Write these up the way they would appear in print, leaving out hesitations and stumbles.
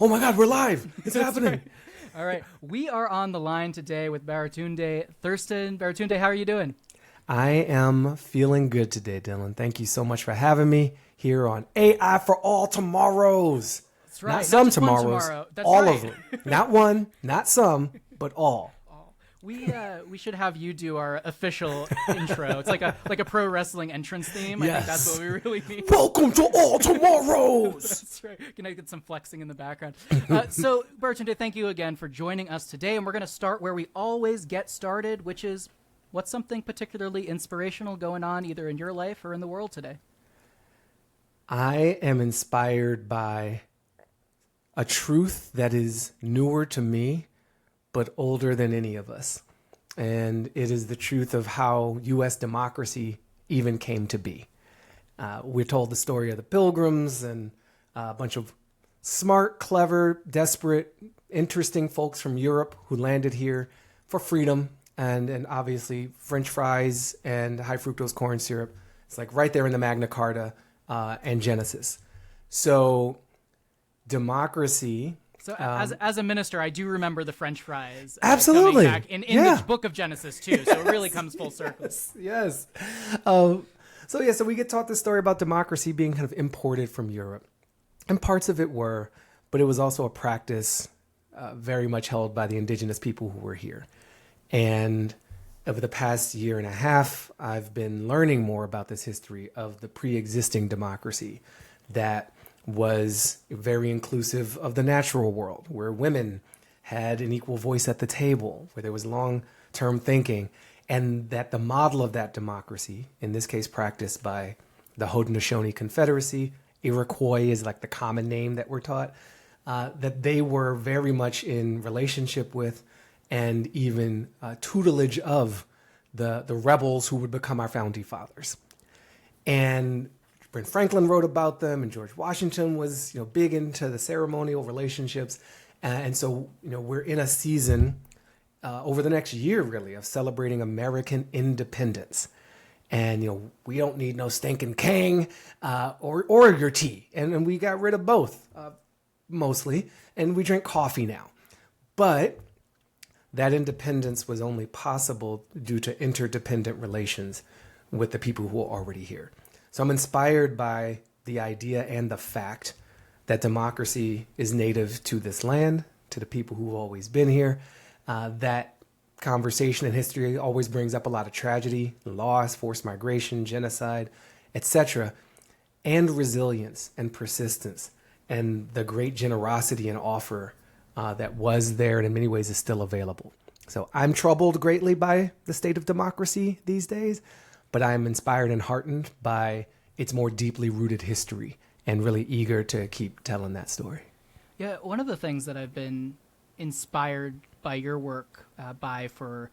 Oh my God, we're live. It's happening. Right. All right. We are on the line today with Baratunde Thurston. Baratunde, how are you doing? I am feeling good today, Dylan. Thank you so much for having me here on AI for All Tomorrows. That's right. Not some just one tomorrows, tomorrow. That's all right. of them. Not one, not some, but all. We should have you do our official intro. It's like a pro wrestling entrance theme. I think that's what we really need. Welcome to All Tomorrows. That's right. Can I get some flexing in the background? So, Baratunde, thank you again for joining us today. And we're going to start where we always get started, which is what's something particularly inspirational going on either in your life or in the world today? I am inspired by a truth that is newer to me, but older than any of us. And it is the truth of how U.S. democracy even came to be. We're told the story of the Pilgrims and a bunch of smart, clever, desperate, interesting folks from Europe who landed here for freedom and obviously French fries and high fructose corn syrup. It's like right there in the Magna Carta and Genesis. So democracy... So as a minister, I do remember the French fries. Absolutely. Coming back in the book of Genesis, too. So it really comes full circle. Yes. So we get taught this story about democracy being kind of imported from Europe. And parts of it were, but it was also a practice very much held by the indigenous people who were here. And over the past year and a half, I've been learning more about this history of the pre-existing democracy that was very inclusive of the natural world, where women had an equal voice at the table, where there was long-term thinking, and that the model of that democracy, in this case practiced by the Haudenosaunee Confederacy, Iroquois is like the common name that we're taught, that they were very much in relationship with and even tutelage of the rebels who would become our founding fathers. And Ben Franklin wrote about them, and George Washington was, big into the ceremonial relationships. And so, we're in a season over the next year, really, of celebrating American independence. And, we don't need no stinking king or your tea. And we got rid of both, mostly. And we drink coffee now. But that independence was only possible due to interdependent relations with the people who are already here. So I'm inspired by the idea and the fact that democracy is native to this land, to the people who've always been here. That conversation in history always brings up a lot of tragedy, loss, forced migration, genocide, etc., and resilience and persistence and the great generosity and offer that was there and in many ways is still available. So I'm troubled greatly by the state of democracy these days, but I'm inspired and heartened by its more deeply rooted history and really eager to keep telling that story. Yeah, one of the things that I've been inspired by your work for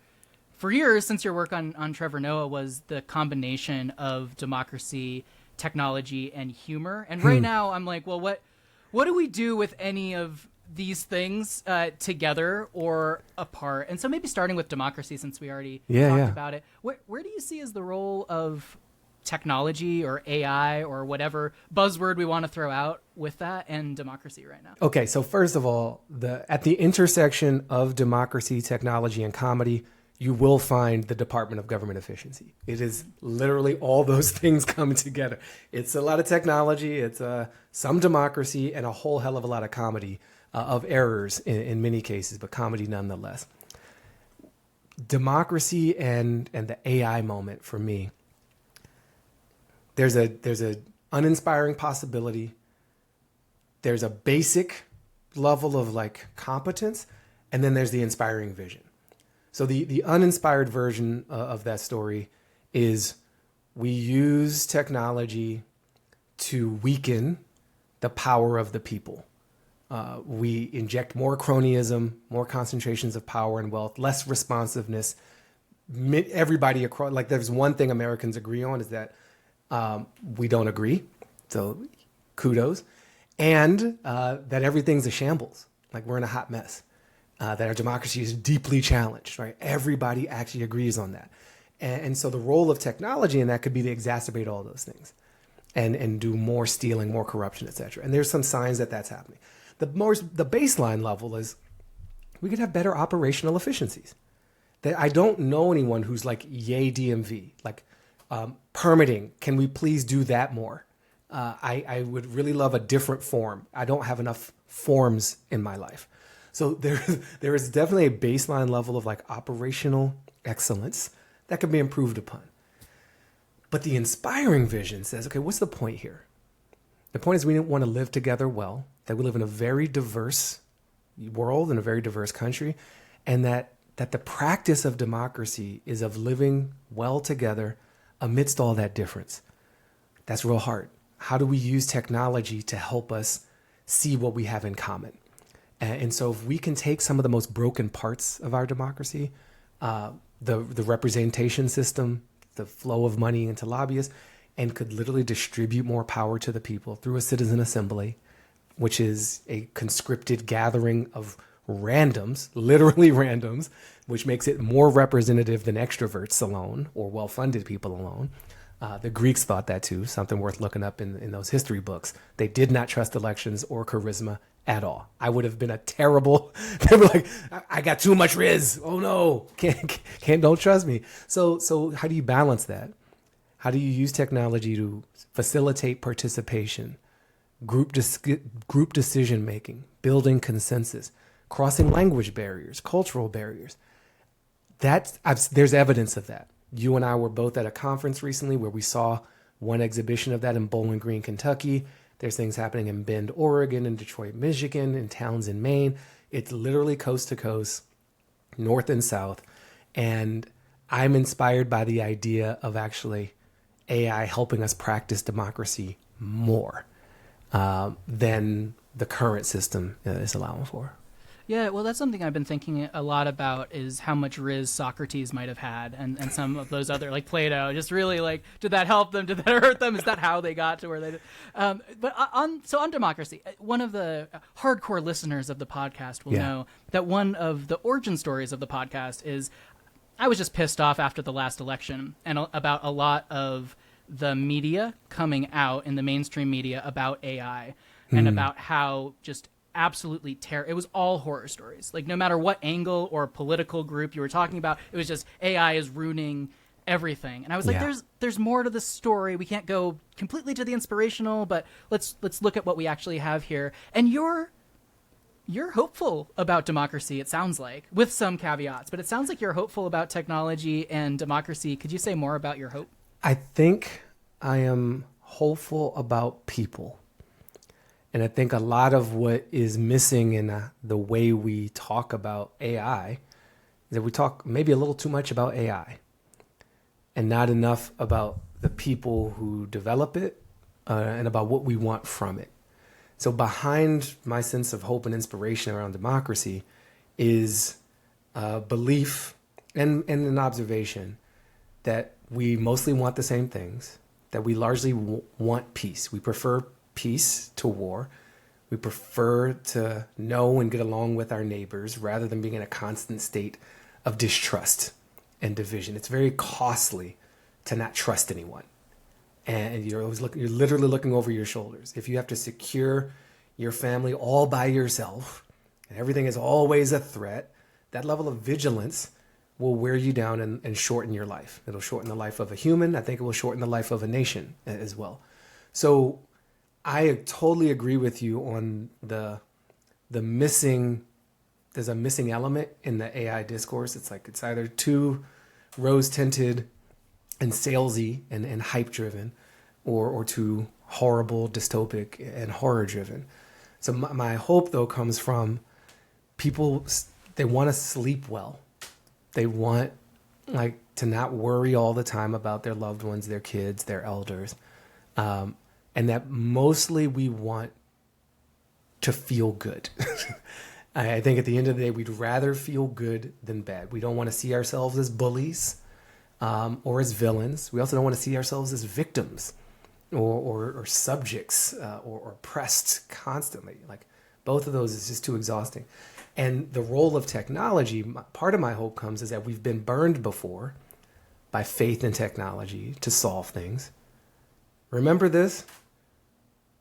years since your work on Trevor Noah was the combination of democracy, technology, and humor. And right now I'm like, well, what do we do with any of these things together or apart? And so maybe starting with democracy, since we already talked about it, where do you see as the role of technology or AI or whatever buzzword we want to throw out with that and democracy right now? Okay, so first of all, at the intersection of democracy, technology, and comedy, you will find the Department of Government Efficiency. It is literally all those things come together. It's a lot of technology, it's some democracy, and a whole hell of a lot of comedy. Of errors in many cases, but comedy nonetheless. Democracy and the AI moment for me, there's a uninspiring possibility. There's a basic level of like competence, and then there's the inspiring vision. So the uninspired version of that story is we use technology to weaken the power of the people. We inject more cronyism, more concentrations of power and wealth, less responsiveness. Everybody across, like there's one thing Americans agree on is that we don't agree. So kudos. And that everything's a shambles. Like we're in a hot mess. That our democracy is deeply challenged, right? Everybody actually agrees on that. And so the role of technology in that could be to exacerbate all those things and do more stealing, more corruption, et cetera. And there's some signs that that's happening. the baseline level is we could have better operational efficiencies. That I don't know anyone who's like, yay DMV, like permitting. Can we please do that more? I would really love a different form. I don't have enough forms in my life. So there is definitely a baseline level of like operational excellence that can be improved upon. But the inspiring vision says, okay, what's the point here? The point is we want to live together well, that we live in a very diverse world, in a very diverse country, and that the practice of democracy is of living well together amidst all that difference. That's real hard. How do we use technology to help us see what we have in common? And so if we can take some of the most broken parts of our democracy, the representation system, the flow of money into lobbyists, and could literally distribute more power to the people through a citizen assembly, which is a conscripted gathering of randoms, literally randoms, which makes it more representative than extroverts alone or well-funded people alone. The Greeks thought that too, something worth looking up in those history books. They did not trust elections or charisma at all. I would have been a terrible, they were like, I got too much riz. Oh no, don't trust me. So how do you balance that? How do you use technology to facilitate participation, group decision-making, building consensus, crossing language barriers, cultural barriers? There's evidence of that. You and I were both at a conference recently where we saw one exhibition of that in Bowling Green, Kentucky. There's things happening in Bend, Oregon, in Detroit, Michigan, in towns in Maine. It's literally coast to coast, north and south. And I'm inspired by the idea of actually AI helping us practice democracy more than the current system is allowing for. Yeah, well, that's something I've been thinking a lot about, is how much riz Socrates might have had, and some of those other, like Plato. Just really, like, did that help them? Did that hurt them? Is that how they got to where they did? But on democracy, one of the hardcore listeners of the podcast will know that one of the origin stories of the podcast is I was just pissed off after the last election and about a lot of the media coming out in the mainstream media about AI and about how just absolutely it was all horror stories. Like, no matter what angle or political group you were talking about, it was just AI is ruining everything. And I was like, there's more to the story. We can't go completely to the inspirational, but let's look at what we actually have here. And you're hopeful about democracy, it sounds like, with some caveats, but it sounds like you're hopeful about technology and democracy. Could you say more about your hope? I think I am hopeful about people. And I think a lot of what is missing in the way we talk about AI is that we talk maybe a little too much about AI and not enough about the people who develop it and about what we want from it. So behind my sense of hope and inspiration around democracy is belief and an observation that we mostly want the same things, that we largely want peace. We prefer peace to war. We prefer to know and get along with our neighbors rather than being in a constant state of distrust and division. It's very costly to not trust anyone. And you're literally looking over your shoulders. If you have to secure your family all by yourself and everything is always a threat, that level of vigilance will wear you down and shorten your life. It'll shorten the life of a human. I think it will shorten the life of a nation as well. So I totally agree with you on the missing. There's a missing element in the AI discourse. It's like it's either too rose-tinted and salesy and hype-driven, or too horrible, dystopic, and horror-driven. So my hope, though, comes from people. They want to sleep well. They want to not worry all the time about their loved ones, their kids, their elders. And that mostly we want to feel good. I think at the end of the day, we'd rather feel good than bad. We don't want to see ourselves as bullies or as villains. We also don't want to see ourselves as victims or subjects or oppressed constantly. Like, both of those is just too exhausting. And the role of technology, part of my hope comes is that we've been burned before by faith in technology to solve things. Remember this?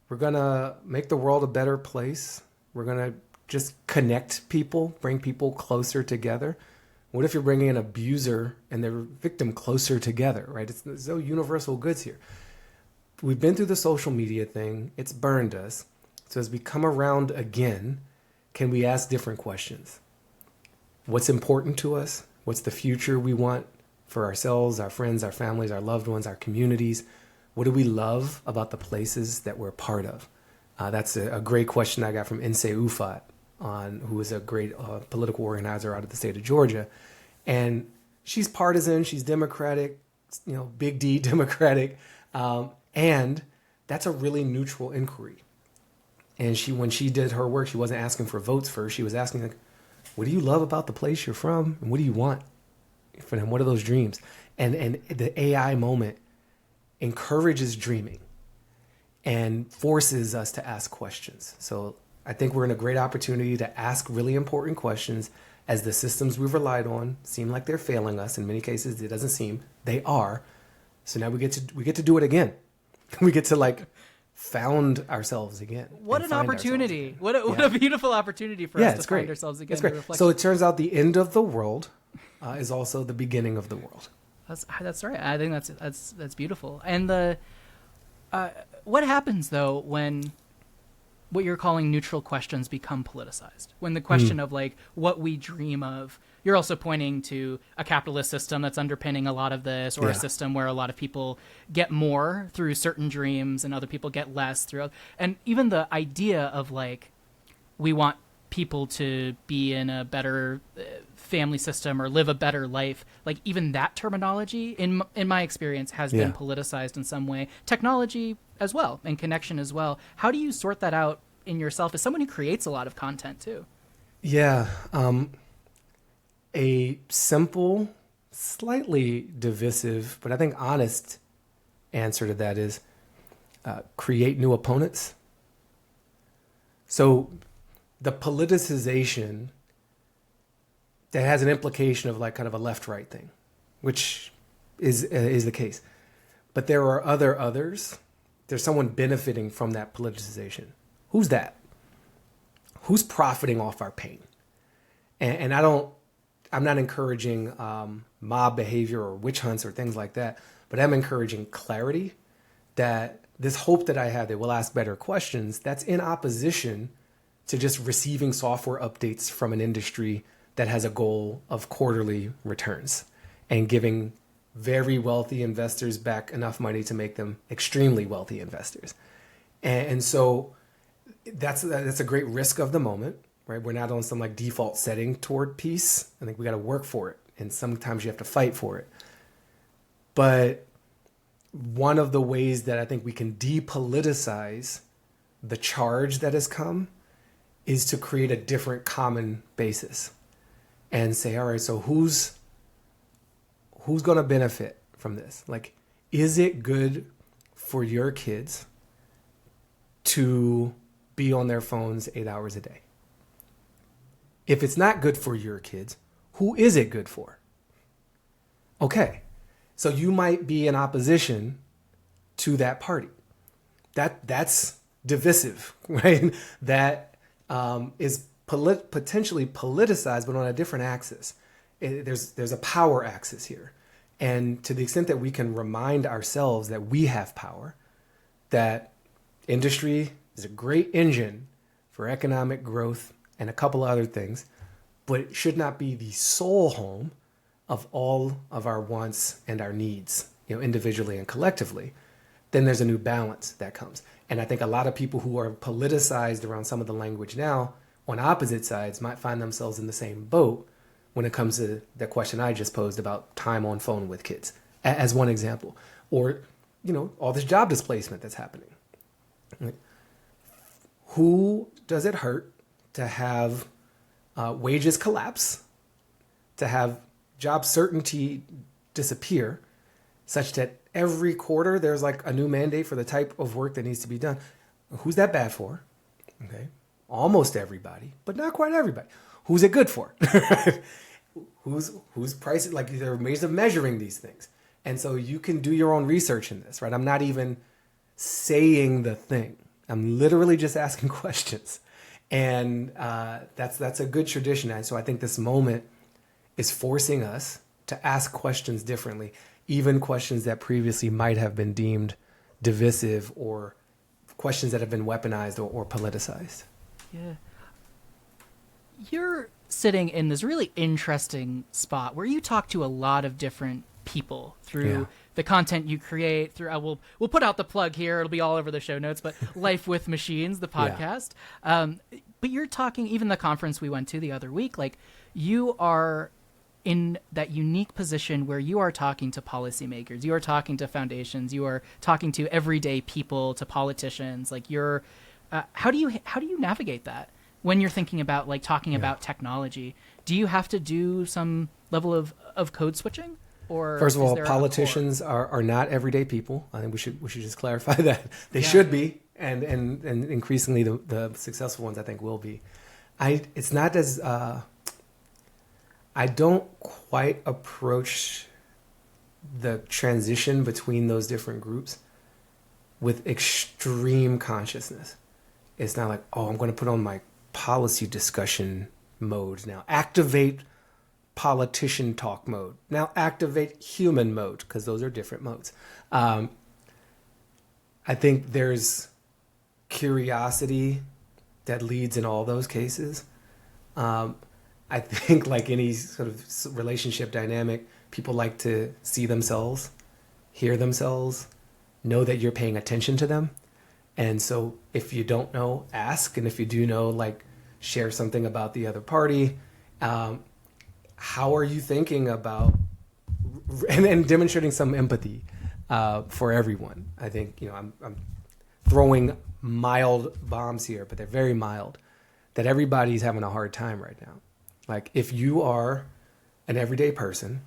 We're going to make the world a better place We're going to just connect people, bring people closer together. What if you're bringing an abuser and their victim closer together, right? There's no universal goods here. We've been through the social media thing. It's burned us. So as we come around again, can we ask different questions? What's important to us? What's the future we want for ourselves, our friends, our families, our loved ones, our communities? What do we love about the places that we're part of? That's a great question I got from Inse Ufat, who is a great political organizer out of the state of Georgia. And she's partisan, she's Democratic, big D Democratic. And that's a really neutral inquiry. And when she did her work, she wasn't asking for votes first. She was asking, like, what do you love about the place you're from? And what do you want for them? What are those dreams? And the AI moment encourages dreaming and forces us to ask questions. So I think we're in a great opportunity to ask really important questions as the systems we've relied on seem like they're failing us. In many cases, it doesn't seem. They are. So now we get to do it again. We get to found ourselves again. What an opportunity. What a beautiful opportunity for us to find ourselves again. It's great. So it turns out the end of the world is also the beginning of the world. That's right. I think that's beautiful. And what happens though when what you're calling neutral questions become politicized? When the question of what we dream of, you're also pointing to a capitalist system that's underpinning a lot of this, or a system where a lot of people get more through certain dreams and other people get less through. And even the idea of we want people to be in a better family system or live a better life, even that terminology in my experience has been politicized in some way. Technology as well, and connection as well. How do you sort that out in yourself as someone who creates a lot of content too? Yeah. A simple, slightly divisive, but I think honest answer to that is create new opponents. So the politicization that has an implication of kind of a left-right thing, which is the case. But there are others. There's someone benefiting from that politicization. Who's that? Who's profiting off our pain? And I'm not encouraging mob behavior or witch hunts or things like that, but I'm encouraging clarity, that this hope that I have that we'll ask better questions, that's in opposition to just receiving software updates from an industry that has a goal of quarterly returns and giving very wealthy investors back enough money to make them extremely wealthy investors. And so that's a great risk of the moment, right? We're not on some default setting toward peace. I think we got to work for it. And sometimes you have to fight for it. But one of the ways that I think we can depoliticize the charge that has come is to create a different common basis and say, all right, so who's going to benefit from this? Is it good for your kids to be on their phones 8 hours a day? If it's not good for your kids, who is it good for? Okay, so you might be in opposition to that party. That's divisive, right? That is potentially politicized, but on a different axis. There's a power axis here. And to the extent that we can remind ourselves that we have power, that industry is a great engine for economic growth and a couple other things, but it should not be the sole home of all of our wants and our needs, individually and collectively, then there's a new balance that comes. And I think a lot of people who are politicized around some of the language now on opposite sides might find themselves in the same boat when it comes to the question I just posed about time on phone with kids, as one example. Or, all this job displacement that's happening. Who does it hurt to have wages collapse, to have job certainty disappear, such that every quarter there's a new mandate for the type of work that needs to be done? Who's that bad for? Okay, almost everybody, but not quite everybody. Who's it good for? Who's pricing? There are ways of measuring these things, and so you can do your own research in this, right? I'm not even saying the thing. I'm literally just asking questions. And that's a good tradition. And so I think this moment is forcing us to ask questions differently, even questions that previously might have been deemed divisive or questions that have been weaponized or politicized. Yeah. You're sitting in this really interesting spot where you talk to a lot of different people through the content you create. Through we'll put out the plug here; it'll be all over the show notes. But Life with Machines, the podcast. But you're talking, even the conference we went to the other week. Like, you are in that unique position where you are talking to policymakers, you are talking to foundations, you are talking to everyday people, to politicians. Like, you're how do you navigate that when you're thinking about, like, talking about technology? Do you have to do some level of code switching? Or first of all, politicians are not everyday people. I think we should just clarify that. They should be, and increasingly the successful ones, I think, will be. It's not as I don't quite approach the transition between those different groups with extreme consciousness. It's not like, oh, I'm going to put on my policy discussion mode now. Activate politician talk mode. Now activate human mode, because those are different modes. I think there's curiosity that leads in all those cases. I think, like any sort of relationship dynamic, people like to see themselves, hear themselves, know that you're paying attention to them. And so if you don't know, ask. And if you do know, like, share something about the other party. How are you thinking about, and demonstrating some empathy for everyone. I think, I'm throwing mild bombs here, but they're very mild, that everybody's having a hard time right now. Like, if you are an everyday person,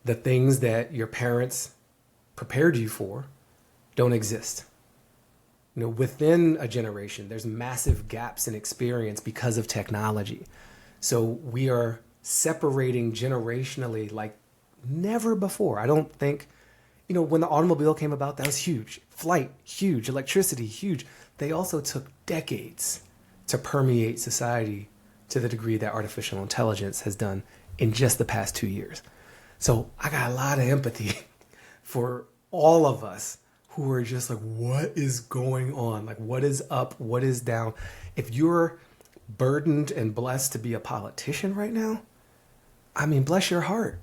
the things that your parents prepared you for don't exist. Within a generation, there's massive gaps in experience because of technology. So we are separating generationally like never before. I don't think, when the automobile came about, that was huge. Flight, huge. Electricity, huge. They also took decades to permeate society to the degree that artificial intelligence has done in just the past 2 years. So I got a lot of empathy for all of us who are just like, what is going on? Like, what is up? What is down? If you're burdened and blessed to be a politician right now, I mean, bless your heart,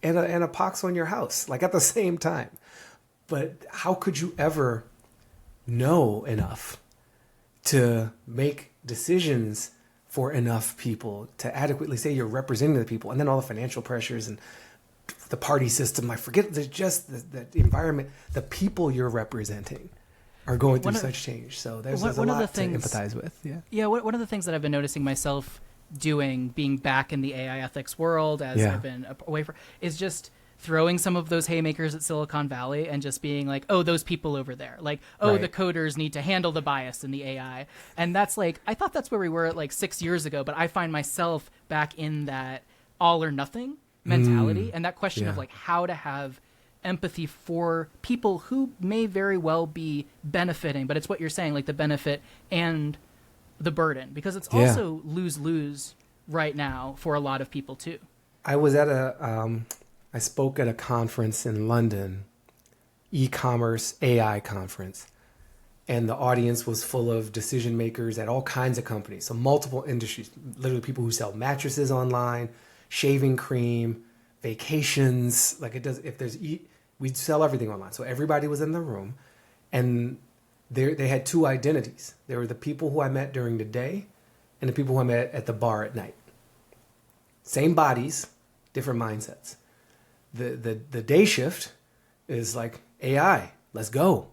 and a pox on your house, like, at the same time. But how could you ever know enough to make decisions for enough people to adequately say you're representing the people, and then all the financial pressures and the party system? I forget, there's just the environment, the people you're representing are going through such change. So there's a lot to empathize with. One of the things that I've been noticing myself doing, being back in the AI ethics world as I've been away from, is just throwing some of those haymakers at Silicon Valley and just being like, oh, those people over there, like, oh, the coders need to handle the bias in the AI. And that's like, I thought that's where we were like 6 years ago, but I find myself back in that all or nothing mentality, and that question of, like, how to have empathy for people who may very well be benefiting, but it's what you're saying, like, the benefit and the burden, because it's also lose-lose right now for a lot of people too. I was at I spoke at a conference in London, e-commerce AI conference, and the audience was full of decision makers at all kinds of companies, so multiple industries, literally people who sell mattresses online, shaving cream, vacations, like, it does, if there's we sell everything online. So everybody was in the room, and they had two identities. There were the people who I met during the day and the people who I met at the bar at night. Same bodies, different mindsets. The day shift is like, AI, let's go.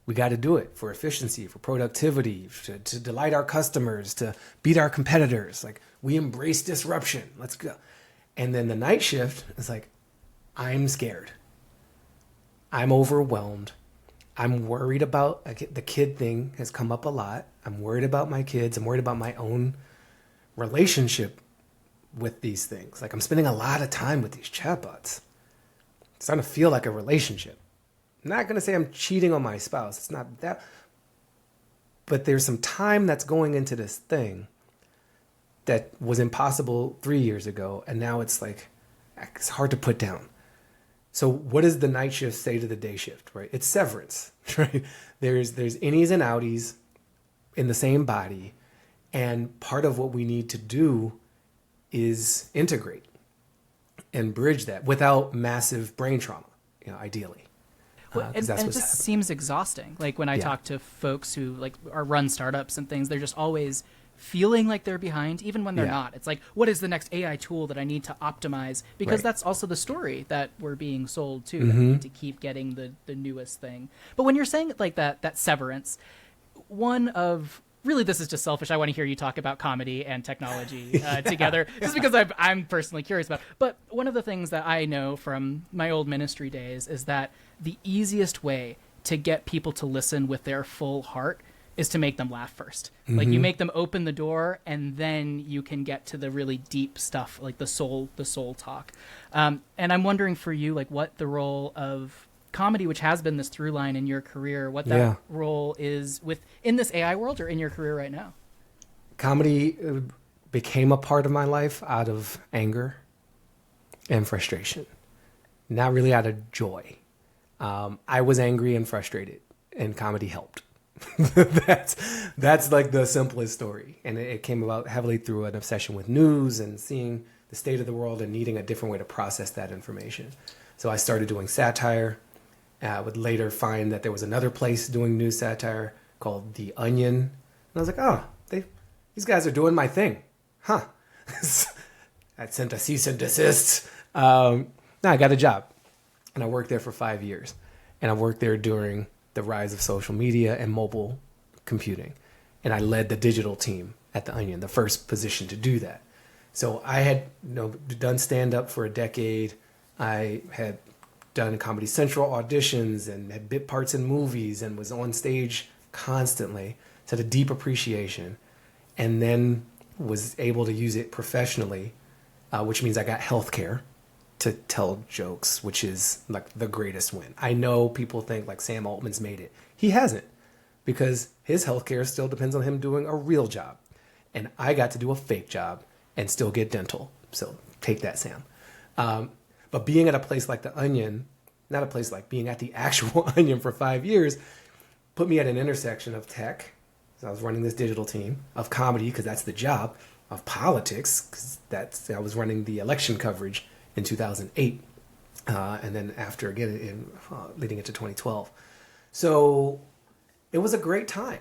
We got to do it for efficiency, for productivity, to delight our customers, to beat our competitors. Like, we embrace disruption. Let's go. And then the night shift is like, I'm scared. I'm overwhelmed. I'm worried about, the kid thing has come up a lot. I'm worried about my kids. I'm worried about my own relationship with these things. Like, I'm spending a lot of time with these chatbots. It's starting to feel like a relationship. I'm not going to say I'm cheating on my spouse. It's not that. but there's some time that's going into this thing that was impossible 3 years ago, and now it's like it's hard to put down. So what does the night shift say to the day shift, right? It's severance, right? There's innies and outies in the same body, and part of what we need to do is integrate and bridge that without massive brain trauma, ideally. Well, and it just seems exhausting. Like when I talk to folks who are run startups and things, they're just always feeling like they're behind, even when they're not. It's like, what is the next AI tool that I need to optimize? Because that's also the story that we're being sold too. That we need to keep getting the newest thing. But when you're saying like that severance, one of really, this is just selfish. I want to hear you talk about comedy and technology together, just because I'm personally curious about it. But one of the things that I know from my old ministry days is that the easiest way to get people to listen with their full heart is to make them laugh first. Like you make them open the door, and then you can get to the really deep stuff, like the soul talk. And I'm wondering for you, like what the role of comedy, which has been this through line in your career, what that role is in this AI world or in your career right now. Comedy became a part of my life out of anger and frustration, not really out of joy. I was angry and frustrated, and comedy helped. That's like the simplest story, and it came about heavily through an obsession with news and seeing the state of the world and needing a different way to process that information. So I started doing satire. I would later find that there was another place doing news satire called The Onion, and I was like, oh, these guys are doing my thing, huh? I sent a cease and desist. Now I got a job, and I worked there for 5 years, and I worked there during the rise of social media and mobile computing. And I led the digital team at The Onion, the first position to do that. So I had done stand-up for a decade. I had done Comedy Central auditions and had bit parts in movies and was on stage constantly. So had a deep appreciation, and then was able to use it professionally, which means I got healthcare to tell jokes, which is like the greatest win. I know people think like Sam Altman's made it. He hasn't, because his healthcare still depends on him doing a real job. And I got to do a fake job and still get dental. So take that, Sam. But being at a place like The Onion, not a place like being at the actual Onion for 5 years, put me at an intersection of tech. So I was running this digital team, of comedy, because that's the job, of politics, because I was running the election coverage in 2008, and then after again leading into 2012. So it was a great time,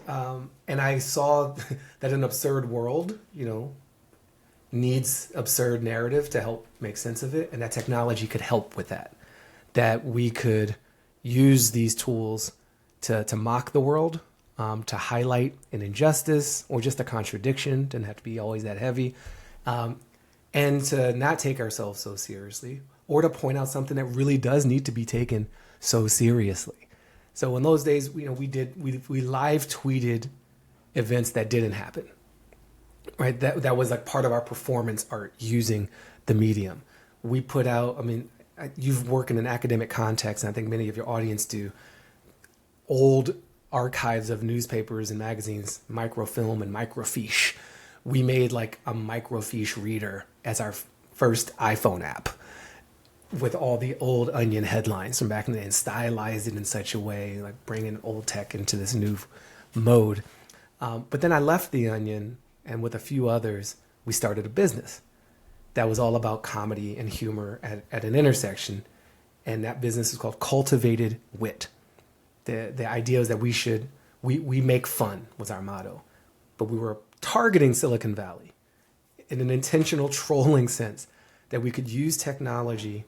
and I saw that an absurd world, needs absurd narrative to help make sense of it, and that technology could help with that. That we could use these tools to mock the world, to highlight an injustice or just a contradiction. Didn't have to be always that heavy. And to not take ourselves so seriously, or to point out something that really does need to be taken so seriously. So in those days, we live tweeted events that didn't happen, right? That was like part of our performance art using the medium. We put out, you've worked in an academic context, and I think many of your audience do, old archives of newspapers and magazines, microfilm and microfiche. We made like a microfiche reader as our first iPhone app with all the old Onion headlines from back in the day and stylized it in such a way, like bringing old tech into this new mode. But then I left The Onion, and with a few others, we started a business that was all about comedy and humor at an intersection. And that business is called Cultivated Wit. The idea is that we make fun was our motto, but we were targeting Silicon Valley in an intentional trolling sense, that we could use technology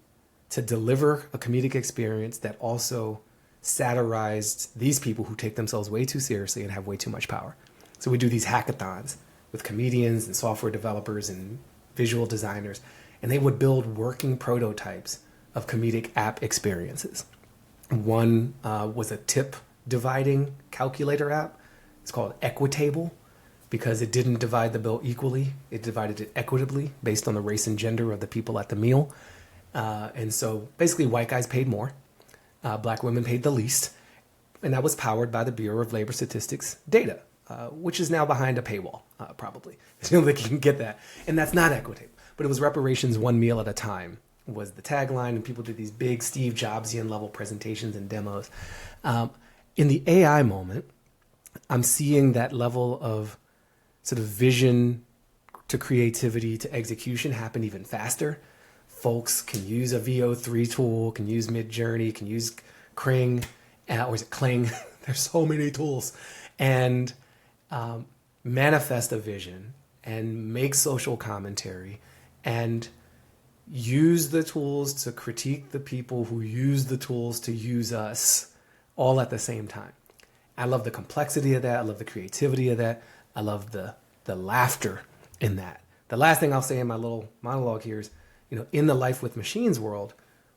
to deliver a comedic experience that also satirized these people who take themselves way too seriously and have way too much power. So we do these hackathons with comedians and software developers and visual designers, and they would build working prototypes of comedic app experiences. One was a tip dividing calculator app. It's called Equitable, because it didn't divide the bill equally. It divided it equitably based on the race and gender of the people at the meal. And so basically white guys paid more, black women paid the least. And that was powered by the Bureau of Labor Statistics data, which is now behind a paywall, probably. So they can get that. And that's not equitable. But it was reparations one meal at a time was the tagline, and people did these big Steve Jobsian level presentations and demos. In the AI moment, I'm seeing that level of sort of vision to creativity to execution happen even faster. Folks can use a VO3 tool, can use Midjourney, can use Kring, or is it Kling? There's so many tools. And manifest a vision and make social commentary and use the tools to critique the people who use the tools to use us all at the same time. I love the complexity of that. I love the creativity of that. I love the laughter in that. The last thing I'll say in my little monologue here is, in the Life with Machines world,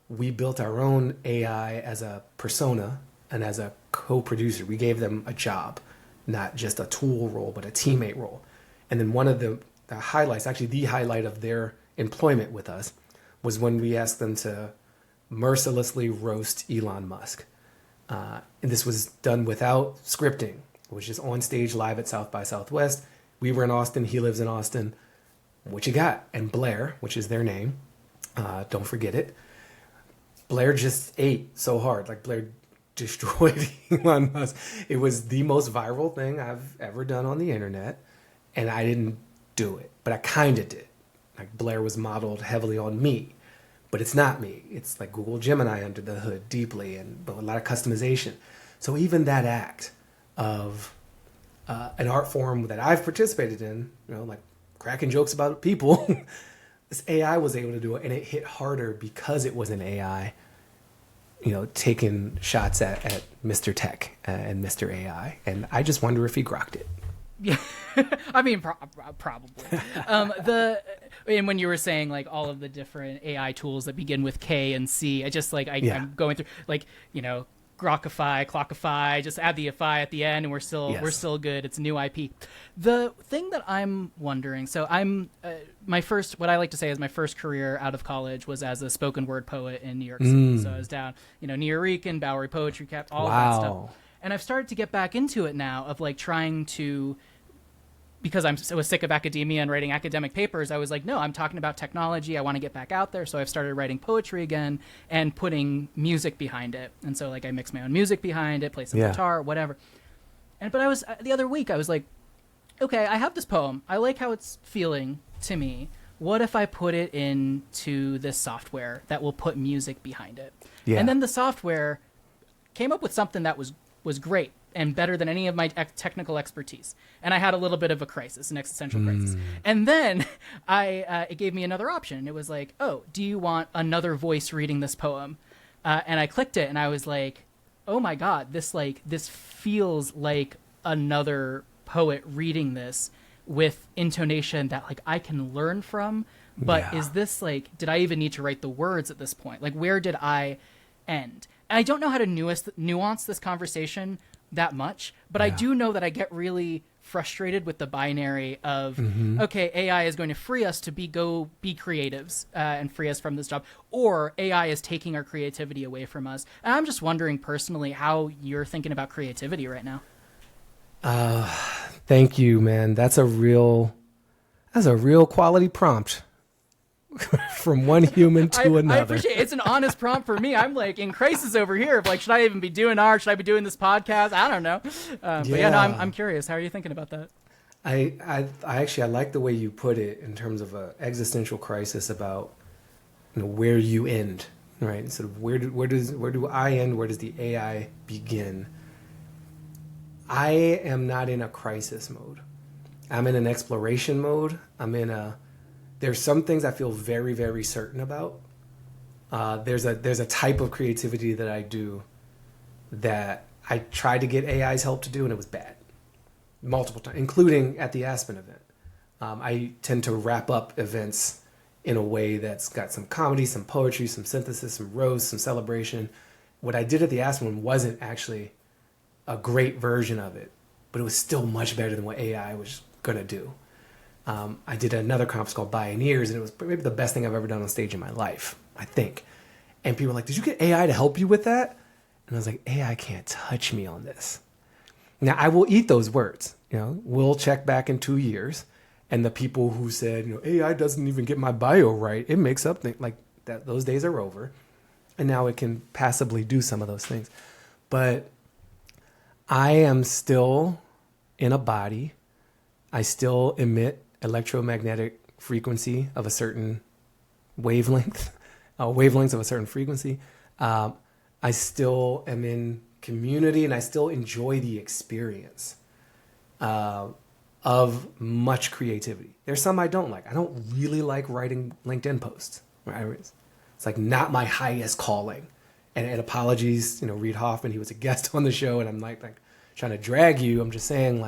we built our own AI as a persona and as a co-producer. We gave them a job, not just a tool role, but a teammate role. And then one of the highlights, actually the highlight of their employment with us, was when we asked them to mercilessly roast Elon Musk. And this was done without scripting. It was just on stage live at South by Southwest. We were in Austin. He lives in Austin. What you got? And Blair, which is their name, don't forget it. Blair just ate so hard. Like Blair destroyed Elon Musk. It was the most viral thing I've ever done on the internet. And I didn't do it, but I kind of did. Like Blair was modeled heavily on me, but it's not me. It's like Google Gemini under the hood deeply, but a lot of customization. So even that act of an art form that I've participated in, like cracking jokes about people, this AI was able to do it, and it hit harder because it was an AI, taking shots at Mr. Tech and Mr. AI. And I just wonder if he grokked it. Yeah, I mean, probably. And when you were saying like all of the different AI tools that begin with K and C, I'm going through Grockify, Clockify, just add the ify at the end, and we're still good. It's a new IP. The thing that I'm wondering, so I'm what I like to say is my first career out of college was as a spoken word poet in New York City. So I was down, Nuyorican, Bowery Poetry Cap, all of that stuff. And I've started to get back into it now of like trying to, because I was sick of academia and writing academic papers, I was like, no, I'm talking about technology. I want to get back out there. So I've started writing poetry again and putting music behind it. And so like I mix my own music behind it, play some guitar, whatever. But I was, the other week, I was like, okay, I have this poem. I like how it's feeling to me. What if I put it into this software that will put music behind it? Yeah. And then the software came up with something that was great and better than any of my technical expertise. And I had a little bit of a crisis, an existential crisis. And then it gave me another option. It was like, oh, do you want another voice reading this poem? And I clicked it and I was like, oh my God, this feels like another poet reading this with intonation that like I can learn from. But is this like, did I even need to write the words at this point? Like, where did I end? And I don't know how to nuance this conversation that much, but I do know that I get really frustrated with the binary of, okay, AI is going to free us to be creatives and free us from this job, or AI is taking our creativity away from us. And I'm just wondering personally how you're thinking about creativity right now. Thank you, man. That's a real quality prompt. From one human to another. I appreciate it. It's an honest prompt for me. I'm like in crisis over here of like, should I even be doing art? Should I be doing this podcast? I don't know. But I'm curious. How are you thinking about that? I like the way you put it in terms of an existential crisis about where you end, right? Sort of where do I end? Where does the AI begin? I am not in a crisis mode. I'm in an exploration mode. There's some things I feel very, very certain about. There's a type of creativity that I do that I tried to get AI's help to do, and it was bad. Multiple times, including at the Aspen event. I tend to wrap up events in a way that's got some comedy, some poetry, some synthesis, some roast, some celebration. What I did at the Aspen one wasn't actually a great version of it, but it was still much better than what AI was going to do. I did another conference called Pioneers, and it was maybe the best thing I've ever done on stage in my life, I think. And people were like, did you get AI to help you with that? And I was like, AI can't touch me on this. Now I will eat those words. We'll check back in 2 years, and the people who said, AI doesn't even get my bio right, it makes up things like that. Those days are over, and now it can passably do some of those things. But I am still in a body. I still emit electromagnetic frequency of a certain wavelength, wavelengths of a certain frequency. I still am in community, and I still enjoy the experience of much creativity. There's some I don't like. I don't really like writing LinkedIn posts. Right? It's like not my highest calling. And apologies, Reid Hoffman, he was a guest on the show, and I'm like trying to drag you. I'm just saying,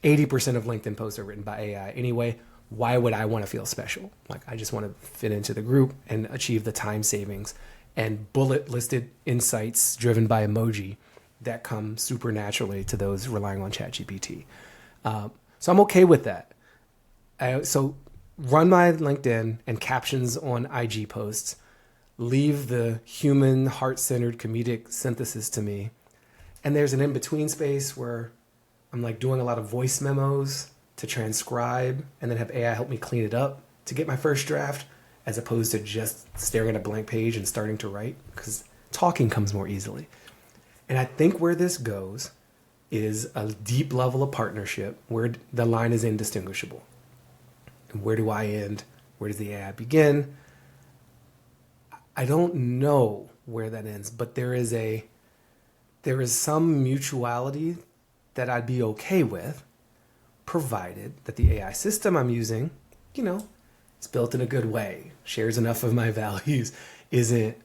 80% of LinkedIn posts are written by AI anyway. Why would I want to feel special? I just want to fit into the group and achieve the time savings and bullet listed insights driven by emoji that come supernaturally to those relying on ChatGPT. So I'm okay with that. So run my LinkedIn and captions on IG posts. Leave the human, heart-centered comedic synthesis to me. And there's an in-between space where I'm doing a lot of voice memos to transcribe and then have AI help me clean it up to get my first draft, as opposed to just staring at a blank page and starting to write, because talking comes more easily. And I think where this goes is a deep level of partnership where the line is indistinguishable. And where do I end? Where does the AI begin? I don't know where that ends, but there is some mutuality that I'd be okay with, provided that the AI system I'm using, it's built in a good way, shares enough of my values, isn't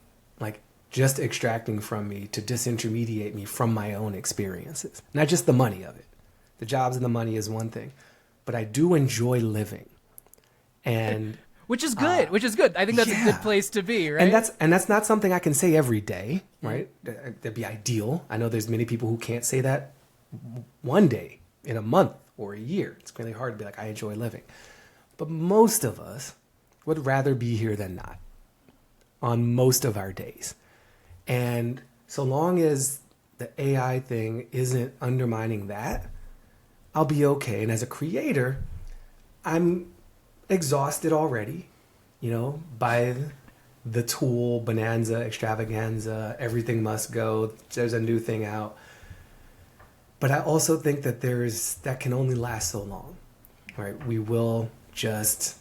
just extracting from me to disintermediate me from my own experiences. Not just the money of it. The jobs and the money is one thing, but I do enjoy living. And which is good. I think that's a good place to be, right? And that's not something I can say every day, right? That'd be ideal. I know there's many people who can't say that one day in a month or a year. It's really hard to be I enjoy living. But most of us would rather be here than not on most of our days. And so long as the AI thing isn't undermining that, I'll be okay. And as a creator, I'm exhausted already, by the tool bonanza, extravaganza, everything must go, there's a new thing out. But I also think that that can only last so long, right? We will just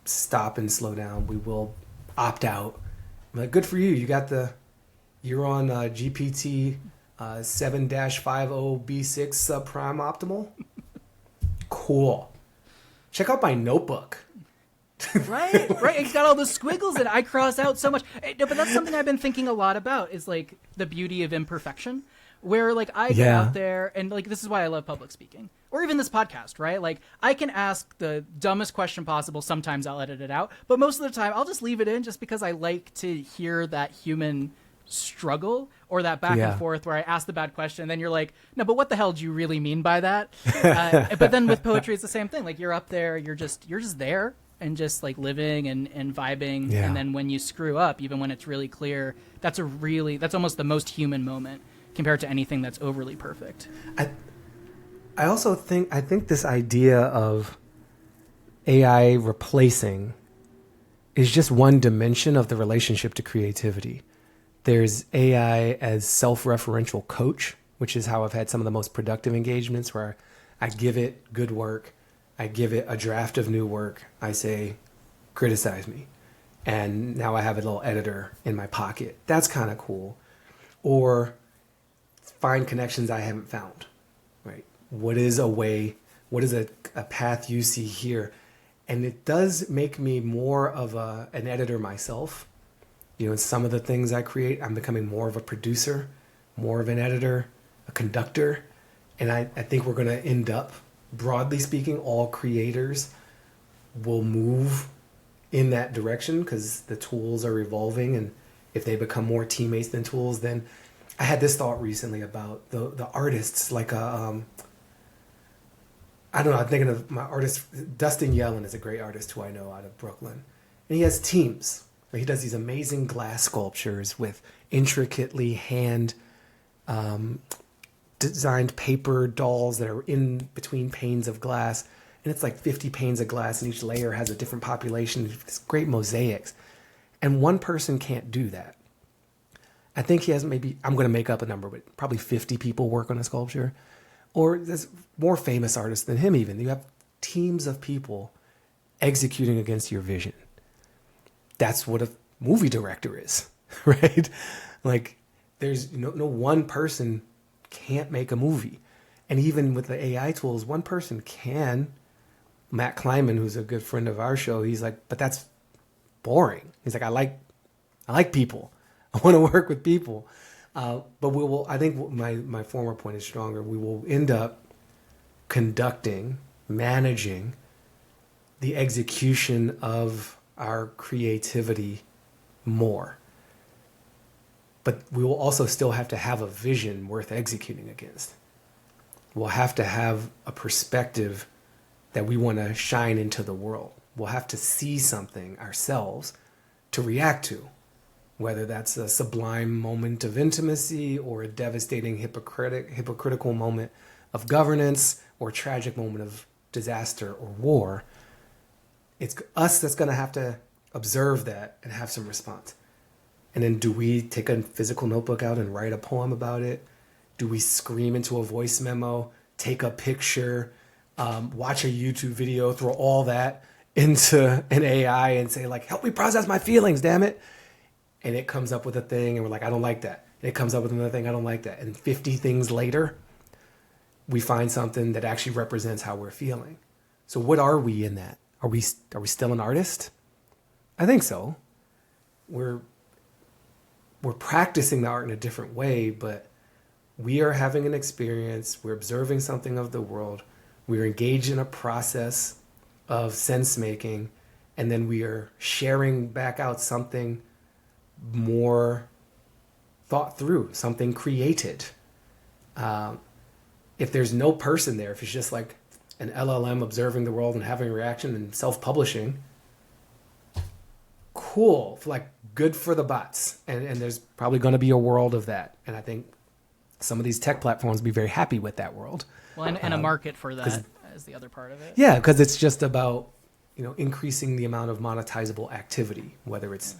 stop and slow down. We will opt out. Good for you. You're on GPT 7-50B6 subprime optimal. Cool. Check out my notebook. Right. It's got all the squiggles that I cross out so much. No, but that's something I've been thinking a lot about, is the beauty of imperfection, where I get out there and this is why I love public speaking, or even this podcast, right? I can ask the dumbest question possible. Sometimes I'll edit it out, but most of the time I'll just leave it in, just because I like to hear that human struggle, or that back and forth where I ask the bad question and then you're like, no, but what the hell do you really mean by that? But then with poetry, it's the same thing. You're up there, you're just there and just living and vibing. And then when you screw up, even when it's really clear, that's almost the most human moment compared to anything that's overly perfect. I also think this idea of AI replacing is just one dimension of the relationship to creativity. There's AI as self-referential coach, which is how I've had some of the most productive engagements, where I give it good work, I give it a draft of new work, I say, criticize me. And now I have a little editor in my pocket. That's kind of cool. Or find connections I haven't found, right? What is a path you see here? And it does make me more of an editor myself. In some of the things I create, I'm becoming more of a producer, more of an editor, a conductor. And I think we're going to end up, broadly speaking, all creators will move in that direction, because the tools are evolving. And if they become more teammates than tools, then I had this thought recently about the artists, I don't know, I'm thinking of my artist, Dustin Yellen is a great artist who I know out of Brooklyn. And he has teams. He does these amazing glass sculptures with intricately hand designed paper dolls that are in between panes of glass. And it's like 50 panes of glass, and each layer has a different population. It's great mosaics. And one person can't do that. I think he has maybe, I'm going to make up a number, but probably 50 people work on a sculpture. Or there's more famous artists than him even. You have teams of people executing against your vision. That's what a movie director is, right? Like, there's no one person can't make a movie. And even with the AI tools, one person can. Matt Kleiman, who's a good friend of our show, he's like, but that's boring. He's like, I like people. I want to work with people. But we will, I think my former point is stronger. We will end up conducting, managing the execution of our creativity more. But we will also still have to have a vision worth executing against. We'll have to have a perspective that we want to shine into the world. We'll have to see something ourselves to react to, whether that's a sublime moment of intimacy or a devastating hypocritical moment of governance or a tragic moment of disaster or war. It's us that's going to have to observe that and have some response. And then do we take a physical notebook out and write a poem about it? Do we scream into a voice memo, take a picture, watch a YouTube video, throw all that into an AI and say, like, help me process my feelings, damn it. And it comes up with a thing and we're like, I don't like that. And it comes up with another thing, I don't like that. And 50 things later, we find something that actually represents how we're feeling. So what are we in that? Are we still an artist? I think so. We're practicing the art in a different way, but we are having an experience. We're observing something of the world. We're engaged in a process of sense making, and then we are sharing back out something more thought through, something created. If there's no person there, if it's just like an LLM observing the world and having a reaction and self-publishing, cool, like good for the bots. And there's probably going to be a world of that. And I think some of these tech platforms will be very happy with that world. Well, and a market for that is the other part of it. Yeah, because it's just about, increasing the amount of monetizable activity, whether it's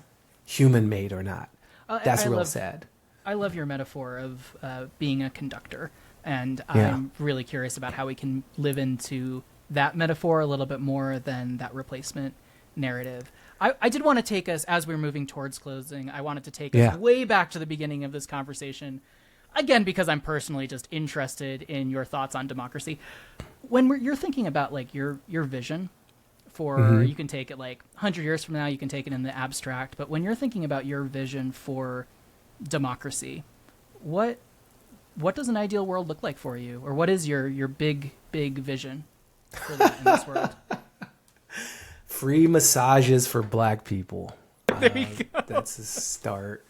human-made or not. That's real sad. I love your metaphor of being a conductor. And I'm really curious about how we can live into that metaphor a little bit more than that replacement narrative. I did want to take us, as we're moving towards closing, I wanted to take us way back to the beginning of this conversation, again, because I'm personally just interested in your thoughts on democracy. When you're thinking about like your vision for, you can take it like 100 years from now, you can take it in the abstract, but when you're thinking about your vision for democracy, what does an ideal world look like for you? Or what is your big vision for that in this world? Free massages for Black people. There you go. That's a start.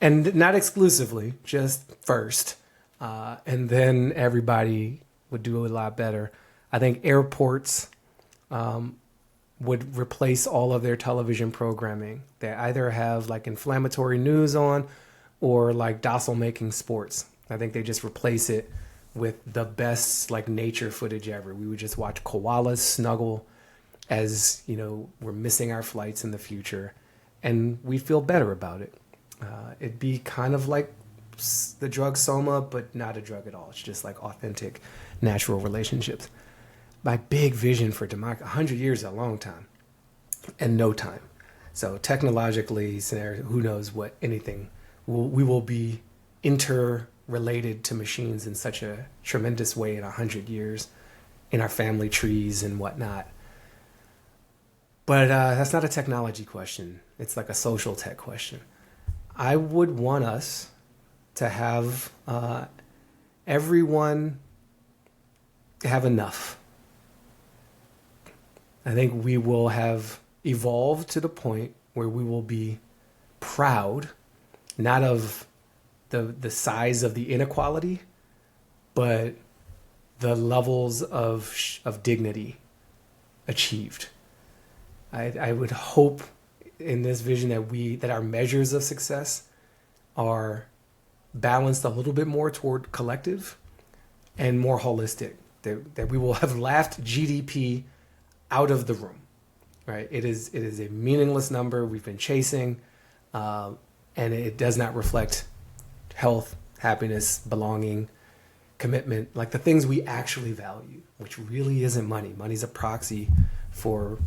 And not exclusively, just first. And then everybody would do a lot better. I think airports would replace all of their television programming. They either have like inflammatory news on or like docile making sports. I think they just replace it with the best like nature footage ever. We would just watch koalas snuggle as, we're missing our flights in the future, and we feel better about it. It'd be kind of like the drug Soma, but not a drug at all. It's just like authentic, natural relationships. My big vision for democracy, 100 years is a long time and no time. So technologically, who knows what anything, we will be interrelated to machines in such a tremendous way in 100 years in our family trees and whatnot. But that's not a technology question. It's like a social tech question. I would want us to have everyone have enough. I think we will have evolved to the point where we will be proud, not of the size of the inequality, but the levels of dignity achieved. I would hope in this vision that our measures of success are balanced a little bit more toward collective and more holistic. That we will have laughed GDP out of the room, right? It is a meaningless number we've been chasing, and it does not reflect health, happiness, belonging, commitment, like the things we actually value, which really isn't money. Money's a proxy for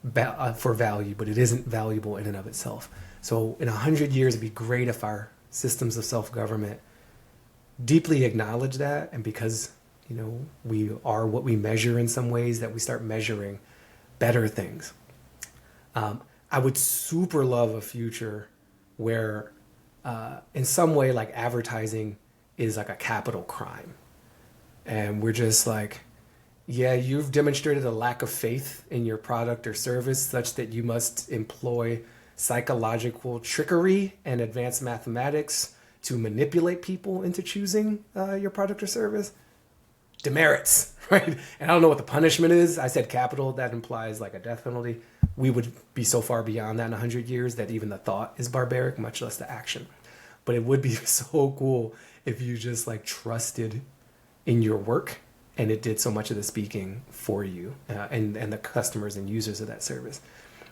value, but it isn't valuable in and of itself. So in 100 years, it'd be great if our systems of self-government deeply acknowledge that, and because we are what we measure in some ways, that we start measuring better things. I would super love a future where in some way, like, advertising is like a capital crime, and we're just like, yeah, you've demonstrated a lack of faith in your product or service such that you must employ psychological trickery and advanced mathematics to manipulate people into choosing your product or service. Demerits, right? And I don't know what the punishment is. I said capital, that implies like a death penalty. We would be so far beyond that in 100 years that even the thought is barbaric, much less the action. But it would be so cool if you just like trusted in your work and it did so much of the speaking for you and the customers and users of that service.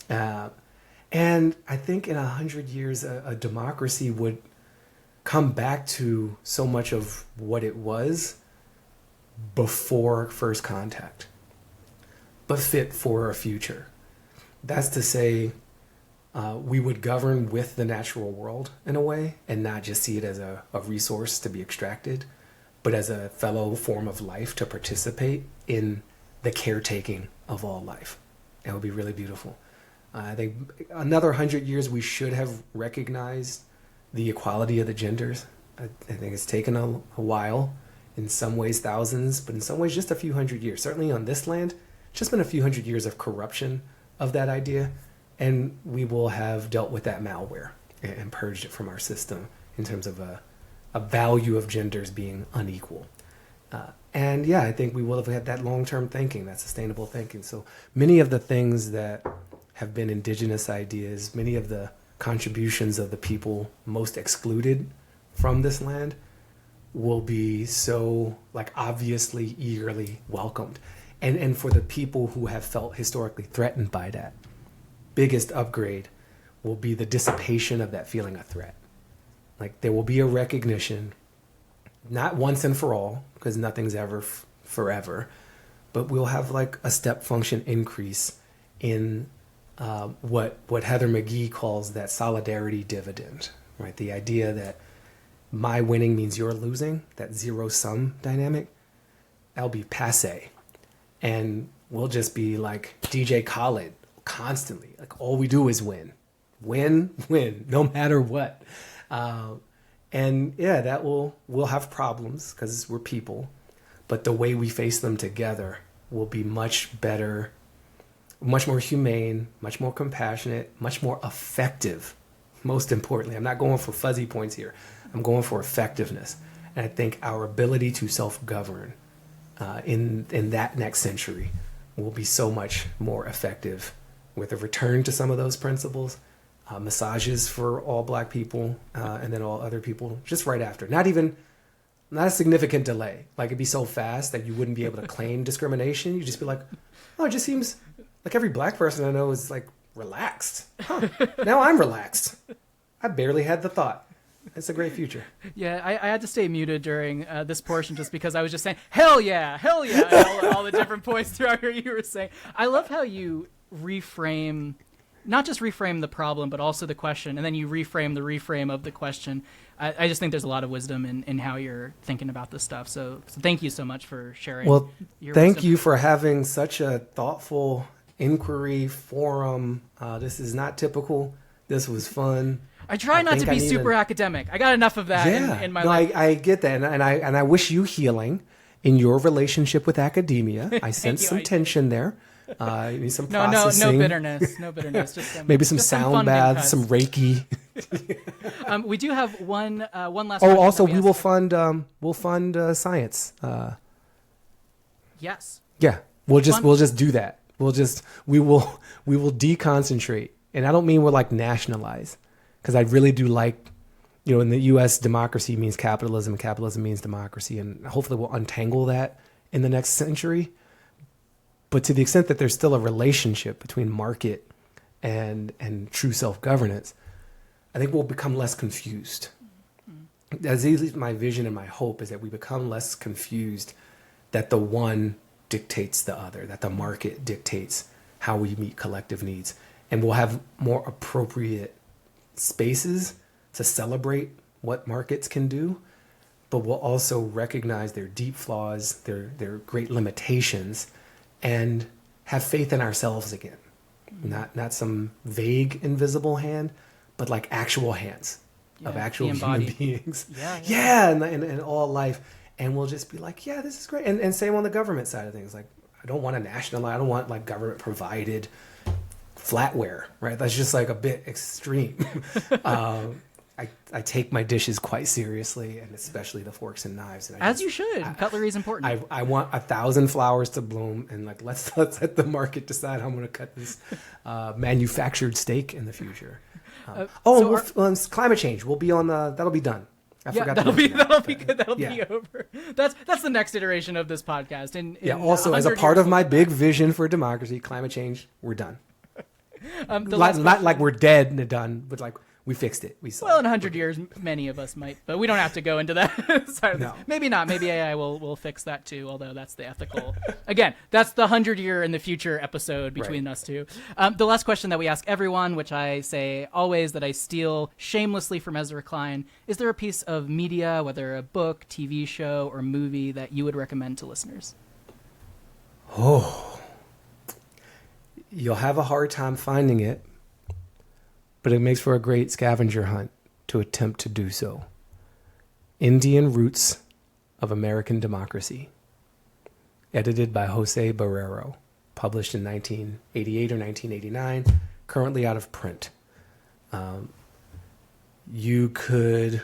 And I think in 100 years, a democracy would come back to so much of what it was before first contact, but fit for a future. That's to say, we would govern with the natural world in a way and not just see it as a resource to be extracted, but as a fellow form of life to participate in the caretaking of all life. It would be really beautiful. I think another 100 years, we should have recognized the equality of the genders. I think it's taken a while, in some ways thousands, but in some ways just a few hundred years. Certainly on this land, it's just been a few hundred years of corruption of that idea, and we will have dealt with that malware and purged it from our system in terms of a value of genders being unequal. And yeah, I think we will have had that long-term thinking, that sustainable thinking. So many of the things that have been indigenous ideas, many of the contributions of the people most excluded from this land will be so like obviously eagerly welcomed. And for the people who have felt historically threatened by that, biggest upgrade will be the dissipation of that feeling of threat. Like there will be a recognition, not once and for all, because nothing's ever forever, but we'll have like a step function increase in what Heather McGhee calls that solidarity dividend, right? The idea that my winning means you're losing, that zero-sum dynamic, that'll be passe. And we'll just be like DJ Khaled constantly. Like all we do is win. Win, win, no matter what. And yeah, we'll have problems because we're people, but the way we face them together will be much better, much more humane, much more compassionate, much more effective. Most importantly, I'm not going for fuzzy points here. I'm going for effectiveness. And I think our ability to self-govern in that next century will be so much more effective with a return to some of those principles, massages for all Black people and then all other people just right after. Not a significant delay. Like it'd be so fast that you wouldn't be able to claim discrimination. You'd just be like, oh, it just seems like every Black person I know is like relaxed. Huh. Now I'm relaxed. I barely had the thought. It's a great future. Yeah, I had to stay muted during this portion just because I was just saying, hell yeah, and all the different points throughout here you were saying. I love how you reframe, not just reframe the problem, but also the question, and then you reframe the reframe of the question. I just think there's a lot of wisdom in how you're thinking about this stuff. So thank you so much for sharing. Well, thank you for having such a thoughtful inquiry forum. This is not typical. This was fun. I try not to be super academic. I got enough of that in my life. I get that, and I wish you healing in your relationship with academia. I sense some tension there. You need some processing. No bitterness. Just maybe some sound baths, some Reiki. We do have one last. Oh, also we'll fund science. Yes. Yeah, we'll just do that. We will deconcentrate And I don't mean we're like nationalized, because I really do like, in the U.S., democracy means capitalism, and capitalism means democracy. And hopefully we'll untangle that in the next century. But to the extent that there's still a relationship between market and true self-governance, I think we'll become less confused. As at least my vision and my hope is that we become less confused that the one dictates the other, that the market dictates how we meet collective needs. And we'll have more appropriate spaces to celebrate what markets can do, but we'll also recognize their deep flaws, their great limitations, and have faith in ourselves again. Not some vague invisible hand, but like actual hands of actual human beings. And all life. And we'll just be like, yeah, this is great. And same on the government side of things. Like, I don't want I don't want like government provided flatware, right? That's just like a bit extreme. I take my dishes quite seriously, and especially the forks and knives. And As you should. Cutlery is important. I want 1,000 flowers to bloom, and like let's let the market decide how I'm going to cut this manufactured steak in the future. Climate change. We'll be on. That'll be done. I forgot that'll be good. That'll be over. That's the next iteration of this podcast. Also, as a part of my big vision for democracy, climate change, we're done. Not like we're dead and done, but like we fixed it. We in 100 years, many of us might, but we don't have to go into that side of this. Maybe not. Maybe AI will fix that too. Although that's the ethical. Again, that's the 100-year in the future episode between us two. The last question that we ask everyone, which I say always that I steal shamelessly from Ezra Klein, is there a piece of media, whether a book, TV show, or movie, that you would recommend to listeners? You'll have a hard time finding it, but it makes for a great scavenger hunt to attempt to do so. Indian Roots of American Democracy, edited by Jose Barrero, published in 1988 or 1989, currently out of print. You could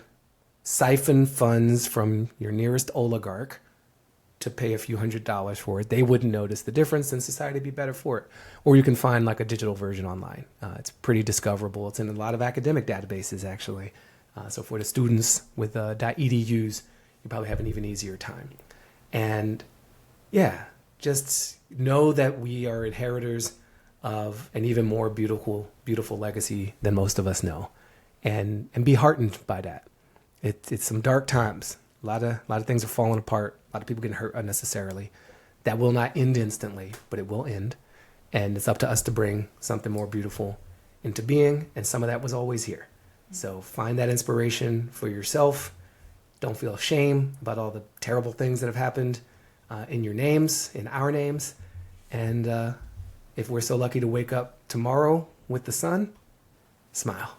siphon funds from your nearest oligarch to pay a few $100s for it. They wouldn't notice the difference, and society would be better for it. Or you can find like a digital version online. It's pretty discoverable. It's in a lot of academic databases, actually. So for the students with .edus, you probably have an even easier time. And just know that we are inheritors of an even more beautiful legacy than most of us know. And be heartened by that. It's some dark times. A lot of things are falling apart. A lot of people getting hurt unnecessarily. That will not end instantly, but it will end. And it's up to us to bring something more beautiful into being. And some of that was always here. So find that inspiration for yourself. Don't feel shame about all the terrible things that have happened in your names, in our names. And if we're so lucky to wake up tomorrow with the sun, smile.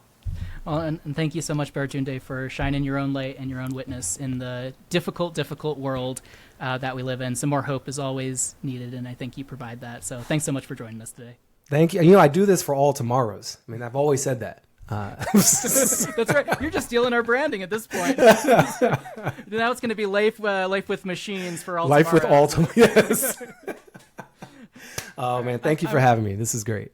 Well, and thank you so much, Baratunde, for shining your own light and your own witness in the difficult world that we live in. Some more hope is always needed, and I think you provide that. So thanks so much for joining us today. Thank you. I do this for all tomorrows. I mean, I've always said that. That's right. You're just stealing our branding at this point. Now it's going to be life with machines for all life tomorrows. With all tomorrows. Yes. Oh, man. Thank you for having me. This is great.